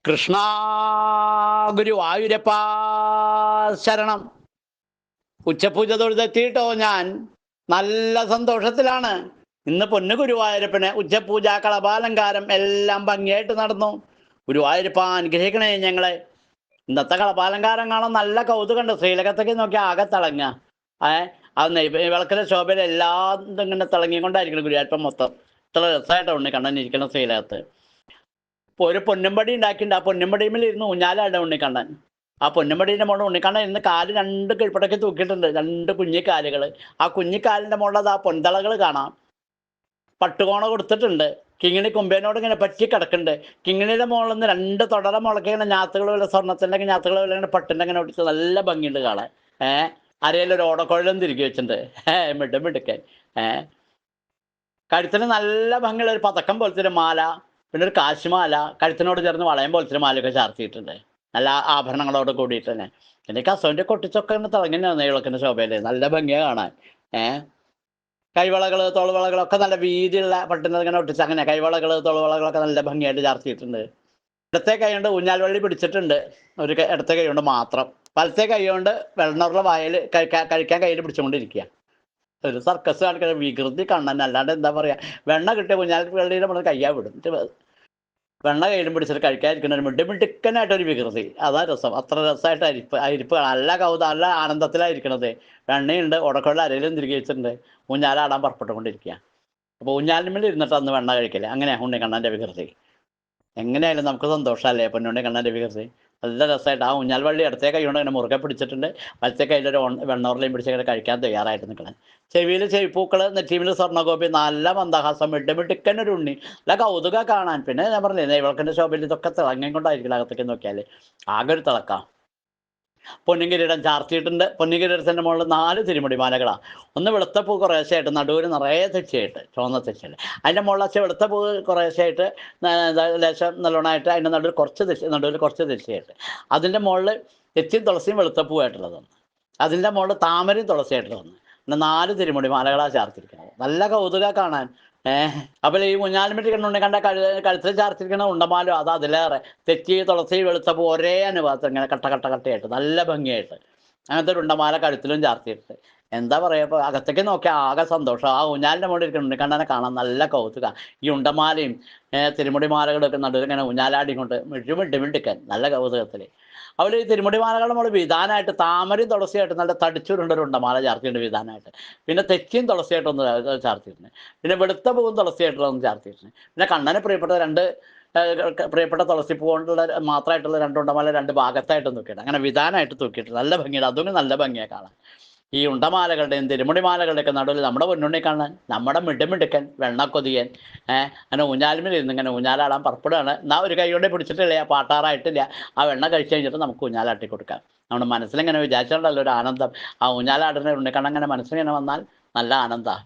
കൃഷ്ണ ഗുരുവായൂരപ്പ ശരണം. ഉച്ചപൂജ തൊഴുതെത്തിയിട്ടോ ഞാൻ നല്ല സന്തോഷത്തിലാണ്. ഇന്ന് പൊന്നു ഗുരുവായൂരപ്പന് ഉച്ചപൂജ കളഭാലങ്കാരം എല്ലാം ഭംഗിയായിട്ട് നടന്നു. ഗുരുവായൂരപ്പ അനുഗ്രഹിക്കണേ ഞങ്ങളെ. ഇന്നത്തെ കളഭാലങ്കാരം കാണാൻ നല്ല കൗതുകമുണ്ട്. ശ്രീലകത്തേക്ക് നോക്കി ആകെ തിളങ്ങ അത് വിളക്കിലെ ശോഭയിൽ എല്ലാം ഇങ്ങനെ തിളങ്ങിക്കൊണ്ടായിരിക്കണം ഗുരുവായൂരപ്പൻ മൊത്തം. ഇത്ര രസമായിട്ടാണ് ഉണ്ണിക്കണ്ണൻ ഇരിക്കണം ശ്രീലകത്ത്. ഇപ്പോൾ ഒരു പൊന്നുംപടി ഉണ്ടാക്കിയിട്ടുണ്ട്. ആ പൊന്നുംപടിയിൽ ഇരുന്ന് ഊഞ്ഞാലാണ് ഉണ്ണിക്കണ്ണൻ. ആ പൊന്നുംപടീൻ്റെ മുകളിൽ ഉണ്ണിക്കണ്ണൻ ഇരുന്ന് കാല് രണ്ട് കീഴ്പ്പടക്കി തൂക്കിയിട്ടുണ്ട്, രണ്ട് കുഞ്ഞിക്കാലുകൾ. ആ കുഞ്ഞിക്കാലിൻ്റെ മുകളിൽ ആ പൊന്തളകൾ കാണാം. പട്ടുകോണ കൊടുത്തിട്ടുണ്ട്. കിങ്ങിണി കുമ്പേനോട് ഇങ്ങനെ പറ്റി കിടക്കുന്നുണ്ട്. കിങ്ങിണിയുടെ മുകളിൽ നിന്ന് രണ്ട് തുടര മുളക്കി ഇങ്ങനെ ഞാത്തുകൾ പോലെ സ്വർണ്ണത്തിൻ്റെ ഞാത്തുകൾ പോലെ ഇങ്ങനെ പട്ടിൻ്റെ ഇങ്ങനെ ഒടിച്ച് നല്ല ഭംഗിയുണ്ട് കാണാൻ. അരയിലൊരു ഓടക്കുഴലും തിരികെ വെച്ചിട്ടുണ്ട്. മിടുക്കൻ. കഴുത്തിന് നല്ല ഭംഗിയുള്ള ഒരു പതക്കം പോലത്തെ ഒരു മാല, പിന്നെ ഒരു കാശുമാല, കഴുത്തിനോട് ചേർന്ന് വളയം പോലത്തെ ഒരു മാലയൊക്കെ ചാർത്തിയിട്ടുണ്ട്. നല്ല ആഭരണങ്ങളോട് കൂടിയിട്ട് തന്നെ. എനിക്ക് അസോൻ്റെ കൊട്ടിച്ചൊക്കെ ഇങ്ങനെ തിളങ്ങുന്നതാണ് വിളക്കിൻ്റെ ശോഭയിൽ. നല്ല ഭംഗിയാണ് കാണാൻ. കൈവളകൾ തോൾവളകളൊക്കെ നല്ല വീതിയുള്ള പട്ടുന്നത് ഇങ്ങനെ ഒട്ടിച്ച് അങ്ങനെ കൈവളകൾ തോൾവളകളൊക്കെ നല്ല ഭംഗിയായിട്ട് ചാർത്തിയിട്ടുണ്ട്. ഇടത്തെ കൈ കൊണ്ട് ഊഞ്ഞാൽ വള്ളി പിടിച്ചിട്ടുണ്ട്, ഒരു ഇടത്തെ കൈ കൊണ്ട് മാത്രം. വലത്തെ കൈ കൊണ്ട് വെള്ളനുള്ള വായിൽ കഴിക്കാൻ കയ്യിൽ പിടിച്ചുകൊണ്ടിരിക്കുക. ഒരു സർക്കസ് കാണിക്കുന്ന വികൃതി കണ്ണൻ. അല്ലാണ്ട് എന്താ പറയുക, വെണ്ണ കിട്ടിയ ഊഞ്ഞാൽ വള്ളിയുടെ മുകളിൽ കയ്യാ വിടും. വെണ്ണ കയ്യിലും പിടിച്ചിട്ട് കഴിക്കാതിരിക്കുന്ന ഒരു മിടുക്കനായിട്ടൊരു വികൃതി. അതാ രസം. അത്ര രസമായിട്ട് അരിപ്പ് നല്ല നല്ല ആനന്ദത്തിലായിരിക്കണത്. വെണ്ണയുണ്ട്, ഉടക്കുള്ള അരയിലും തിരികെ വെച്ചിട്ടുണ്ട്. ഊഞ്ഞാലാടാൻ പുറപ്പെട്ടുകൊണ്ടിരിക്കുക. അപ്പോൾ ഊഞ്ഞാലിന്മേൽ ഇരുന്നിട്ട് അന്ന് വെണ്ണ കഴിക്കില്ല. അങ്ങനെയാണ് ഉണ്ണിക്കണ്ണൻ്റെ വികൃതി. എങ്ങനെയായാലും നമുക്ക് സന്തോഷമല്ലേ പൊന്നുണ്ണിക്കണ്ണൻ്റെ വികൃതി. നല്ല രസമായിട്ട് ആ ഊഞ്ഞാൽ വള്ളി ഇടത്തെ കൈ കൊണ്ട് ഇങ്ങനെ മുറുകെ പിടിച്ചിട്ടുണ്ട്. വലത്തെ കയ്യിലൊരു വെണ്ണൂറിലെയും പിടിച്ച് ഇങ്ങനെ കഴിക്കാൻ തയ്യാറായിട്ട് നിൽക്കണം. ചെവിയിൽ ചെവിപ്പൂക്കൾ, നെറ്റീമിൽ സ്വർണ്ണഗോപി, നല്ല മന്ദഹാസം, മിടുക്കനൊരു ഉണ്ണി. നല്ല കൗതുക കാണാൻ. പിന്നെ ഞാൻ പറഞ്ഞില്ലേ നെയ്വിളക്കിൻ്റെ ശോഭയിൽ ഇതൊക്കെ തിളങ്ങിക്കൊണ്ടായിരിക്കും അകത്തേക്ക് നോക്കിയാൽ. ആകെ ഒരു തിളക്കാം. പൊന്നിങ്കിരീടം ചാർത്തിയിട്ടുണ്ട്. പൊന്നിങ്കിരീടത്തിൻ്റെ മുകളിൽ 4 തിരുമുടി മാലകളാണ്. ഒന്ന് വെളുത്ത പൂ കുറേശ്ശായിട്ട്, നടുവിൽ നിറയെ തെച്ചിയായിട്ട്, ചുവന്ന തെച്ചിയായിട്ട്. അതിൻ്റെ മുകളിൽ വെച്ചാൽ വെളുത്ത പൂ കുറേശ്ശായിട്ട് ലേശം നല്ലോണമായിട്ട്, അതിൻ്റെ നടുവിൽ കുറച്ച് തെച്ചിയായിട്ട്. അതിൻ്റെ മുകളിൽ തെച്ചിയും തുളസിയും വെളുത്ത പൂവായിട്ടുള്ളതാണ്. അതിൻ്റെ മുകളിൽ താമരയും തുളസിയായിട്ടുള്ളതാണ്. പിന്നെ 4 തിരുമുടി മാലകളാണ് ചാർത്തിരിക്കുന്നത്. നല്ല കൗതുക കാണാൻ. അപ്പോൾ ഈ ഊഞ്ഞാലിൻമേൽ കണ്ടുകൊണ്ട് കണ്ട കഴുത്തിൽ ചാർത്തിരിക്കുന്ന ഉണ്ടമാലോ അത് അതിലേറെ. തെച്ചി തുളസി വെളുത്തപ്പോൾ ഒരേ അനുപാതം ഇങ്ങനെ കട്ടയായിട്ട് നല്ല ഭംഗിയായിട്ട് അങ്ങനത്തെ ഒരു ഉണ്ടമാല കഴുത്തിലും ചാർത്തിയിട്ട്. എന്താ പറയുക, ഇപ്പോൾ അകത്തേക്ക് നോക്കിയാൽ ആകെ സന്തോഷം. ആ ഊഞ്ഞാലിൻ്റെ മുകളിൽ ഇരിക്കുന്ന ഉണ്ണിക്കണ്ണനെ കാണാൻ നല്ല കൗതുക. ഈ ഉണ്ടമാലയും തിരുമുടി മാലകളൊക്കെ നടുവിൽ ഇങ്ങനെ ഊഞ്ഞാലാടിക്കൊണ്ട് മിടുക്കൻ നല്ല കൗതുകത്തിൽ. അതുപോലെ ഈ തിരുമുടി മാലകളുടെ മുകളിൽ വിധാനമായിട്ട് താമരയും തുളസിയായിട്ട് നല്ല തടിച്ചുരുണ്ടൊരു ഉണ്ടമാല ചാർത്തിയിട്ടുണ്ട് വിധാനമായിട്ട്. പിന്നെ തെച്ചിയും തുളസിയായിട്ടൊന്ന് ചാർത്തിയിട്ടുണ്ട്. പിന്നെ വെളുത്ത പൂവും തുളസിയായിട്ടുള്ളതൊന്ന് ചാർത്തിയിട്ടുണ്ട്. പിന്നെ കണ്ണന് പ്രിയപ്പെട്ട തുളസിപ്പൂ കൊണ്ടുള്ള മാത്രമായിട്ടുള്ള 2 ഉണ്ടമാല 2 ഭാഗത്തായിട്ട് തൂക്കിയിട്ട് അങ്ങനെ വിധാനമായിട്ട് തൂക്കിയിട്ട് നല്ല ഭംഗിയാണ്. അതും നല്ല ഭംഗിയാണ് കാണാൻ. ഈ ഉണ്ടമാലകളുടെയും തിരുമുടിമാലകളുടെയൊക്കെ നടുവിൽ നമ്മുടെ പൊന്നുണ്ണി കാണാൻ, നമ്മുടെ മിടുക്കൻ വെണ്ണക്കൊതിയൻ അങ്ങനെ ഊഞ്ഞാലിന്മേൽ ഇരുന്ന് ഇങ്ങനെ ഊഞ്ഞാലാടാൻ പുറപ്പെടുകയാണ്. എന്നാൽ ഒരു കൈ കൊണ്ടേ പിടിച്ചിട്ടില്ല, പാട്ടാറായിട്ടില്ല. ആ വെണ്ണ കഴിച്ച് കഴിഞ്ഞിട്ട് നമുക്ക് ഊഞ്ഞാലാട്ടി കൊടുക്കാം. നമ്മുടെ മനസ്സിലിങ്ങനെ വിചാരിച്ചിട്ടുണ്ടല്ലോ ഒരു ആനന്ദം. ആ ഊഞ്ഞാലാടുന്ന ഉണ്ണിക്കണ്ണൻ അങ്ങനെ മനസ്സിലിങ്ങനെ വന്നാൽ നല്ല ആനന്ദമാണ്.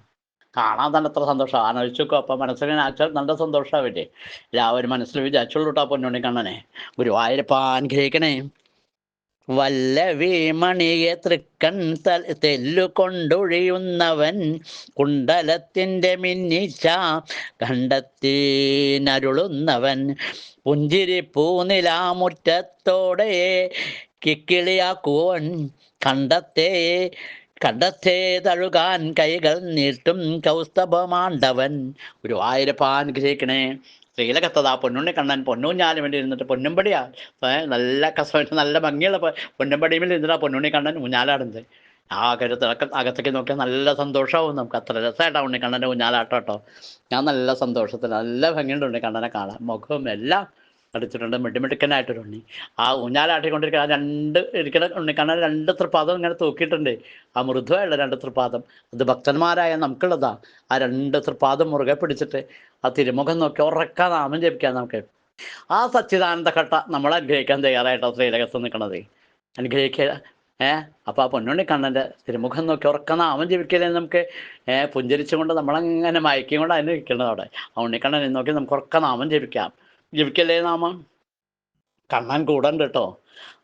കാണാൻ തന്നെ എത്ര സന്തോഷം. ആലോചിച്ച് നോക്കും. അപ്പം മനസ്സിലിങ്ങനെ ആച്ചാൽ നല്ല സന്തോഷമാവില്ലേ. എല്ലാവരും മനസ്സിൽ വിചാരിച്ചോളൂ കേട്ടോ പൊന്നുണ്ണിക്കണ്ണനെ. ഗുരുവായൂരപ്പ അനുഗ്രഹിക്കണേ. വല്ലവി മണിയെ തൃക്കൺ തെല്ലുകൊണ്ടൊഴിയുന്നവൻ കുണ്ടലത്തിൻ്റെ മിന്നിച്ച കണ്ടെത്തിനരുളുന്നവൻ പുഞ്ചിരി പൂനിലാമുറ്റത്തോടെ കിക്കിളിയാക്കുവൻ കണ്ടത്തെ തഴുകാൻ കൈകൾ നീട്ടും കൗസ്തഭമാണ്ടവൻ. ഗുരുവായൂരപ്പ അനുഗ്രഹിക്കണേ. ശ്രീലകത്തതാ പൊന്നുണ്ണിക്കണ്ണൻ പൊന്നൂഞ്ഞാലും വേണ്ടി ഇരുന്നിട്ട് പൊന്നുംപടിയാ നല്ല കസവായിട്ട് നല്ല ഭംഗിയുള്ള പൊന്നുംപടിയിൽ ഇരുന്നിട്ടാ പൊന്നുണ്ണിക്കണ്ണൻ ഊഞ്ഞാലാടുന്നത്. ആ അകത്തേക്ക് നോക്കിയാൽ നല്ല സന്തോഷമാവും നമുക്ക്. അത്ര രസമായിട്ടാണ് ഉണ്ണിക്കണ്ണൻ്റെ ഊഞ്ഞാലാട്ടം കേട്ടോ. ഞാൻ നല്ല സന്തോഷത്തിൽ നല്ല ഭംഗിയുണ്ട് ഉണ്ണിക്കണ്ണനെ കാണാൻ. മുഖവും എല്ലാം അടിച്ചിട്ടുണ്ട്. മിടുക്കനായിട്ടൊരു ഉണ്ണി. ആ ഊഞ്ഞാലാട്ടിക്കൊണ്ടിരിക്കുന്ന ആ ഇരിക്കുന്ന ഉണ്ണിക്കണ്ണൻ 2 തൃപ്പാദം ഇങ്ങനെ തൂക്കിയിട്ടുണ്ട്. ആ മൃദുവായുള്ള 2 തൃപ്പാദം അത് ഭക്തന്മാരായ നമുക്കുള്ളതാ. ആ 2 തൃപ്പാദം മുറുകെ പിടിച്ചിട്ട് ആ തിരുമുഖം നോക്കി ഉറക്ക നാമം ജപിക്കാം നമുക്ക്. ആ സച്ചിദാനന്ദ ഘട്ട നമ്മളെ അനുഗ്രഹിക്കാൻ തയ്യാറായിട്ടോ ശ്രീലകത്ത് നിൽക്കണത്. അനുഗ്രഹിക്കുക. അപ്പോൾ ആ പൊന്നുണ്ണിക്കണ്ണൻ്റെ തിരുമുഖം നോക്കി ഉറക്ക നാമം ജപിക്കലേ നമുക്ക്. പുഞ്ചരിച്ചുകൊണ്ട് നമ്മളങ്ങനെ മയക്കിയും കൊണ്ട് അതിന് ഇരിക്കുന്നത് അവിടെ. ആ ഉണ്ണിക്കണ്ണനെ നോക്കി നമുക്ക് ഉറക്ക നാമം ജപിക്കാം. ജപിക്കല്ലേ നാമം. കണ്ണൻ കൂടെ ഉണ്ട് കേട്ടോ.